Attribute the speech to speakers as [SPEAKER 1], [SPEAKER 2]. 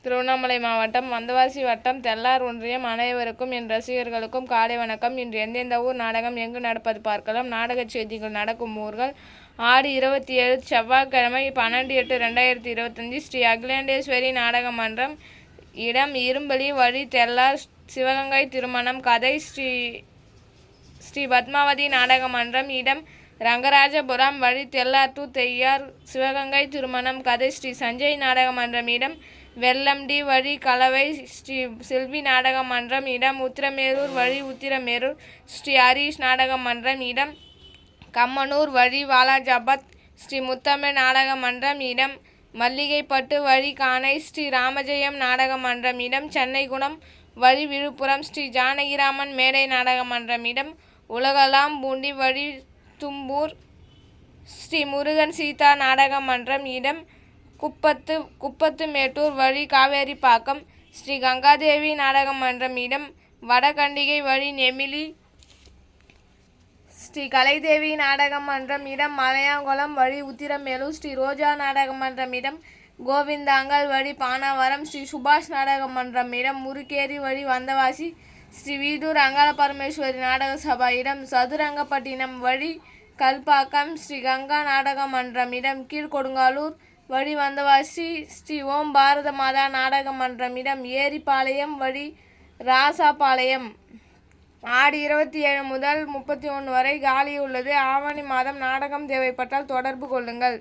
[SPEAKER 1] திருவண்ணாமலை மாவட்டம் வந்தவாசி வட்டம் தெள்ளார் ஒன்றியம் அனைவருக்கும் என் ரசிகர்களுக்கும் காலை வணக்கம். இன்று எந்தெந்த ஊர் நாடகம் எங்கு நடப்பது பார்க்கலாம். நாடக செய்திகள் நடக்கும் ஊர்கள். ஆடி 27 செவ்வாய்க்கிழமை 12/8/2025 ஸ்ரீ அகிலாண்டேஸ்வரி நாடக மன்றம். இடம் இரும்பலி வழி தெள்ளார். சிவகங்கை திருமணம். கதை ஸ்ரீ பத்மாவதி நாடக மன்றம். இடம் ரங்கராஜபுரம் வழி தெள்ளார் டு தெய்யார். சிவகங்கை திருமணம். கதை ஸ்ரீ சஞ்சய் நாடக மன்றம். இடம் வெள்ளம்டி வழி கலவை. ஸ்ரீ செல்வி நாடக மன்றம். இடம் உத்திரமேரூர் வழி உத்திரமேரூர். ஸ்ரீ ஹரீஷ் நாடக மன்றம். இடம் கம்மனூர் வழி வாலாஜாபாத். ஸ்ரீ முத்தமிழ் நாடக மன்றம். இடம் மல்லிகைப்பட்டு வழி கானை. ஸ்ரீ ராமஜெயம் நாடக மன்றம். இடம் சென்னை குணம் வழி விழுப்புரம். ஸ்ரீ ஜானகிராமன் மேடை நாடக மன்றம். இடம் உலகலாம் பூண்டி வழி தும்பூர். ஸ்ரீ முருகன் சீதா நாடக மன்றம். இடம் குப்பத்து மேட்டூர் வழி காவேரிப்பாக்கம். ஸ்ரீ கங்காதேவி நாடக மன்றம். இடம் வடகண்டிகை வழி நெமிலி. ஸ்ரீ கலைதேவி நாடக மன்றம். இடம் மலையாங்குளம் வழி உத்திரமேலூர். ஸ்ரீ ரோஜா நாடக மன்றம். இடம் கோவிந்தாங்கல் வழி பானாவரம். ஸ்ரீ சுபாஷ் நாடக மன்றம். இடம் முருகேரி வழி வந்தவாசி. ஸ்ரீ வீடூர் அங்காள பரமேஸ்வரி நாடக சபா. இடம் சதுரங்கப்பட்டினம் வழி கல்பாக்கம். ஸ்ரீ கங்கா நாடக மன்றம். இடம் கீழ்கொடுங்காலூர் வழி வந்தவாசி. ஸ்ரீ ஓம் பாரத மாதா நாடக மன்றம். இடம் ஏரிபாளையம் வழி ராசாபாளையம். ஆடி 27 முதல் 31 வரை காலி உள்ளது. ஆவணி மாதம் நாடகம் தேவைப்பட்டால் தொடர்பு கொள்ளுங்கள்.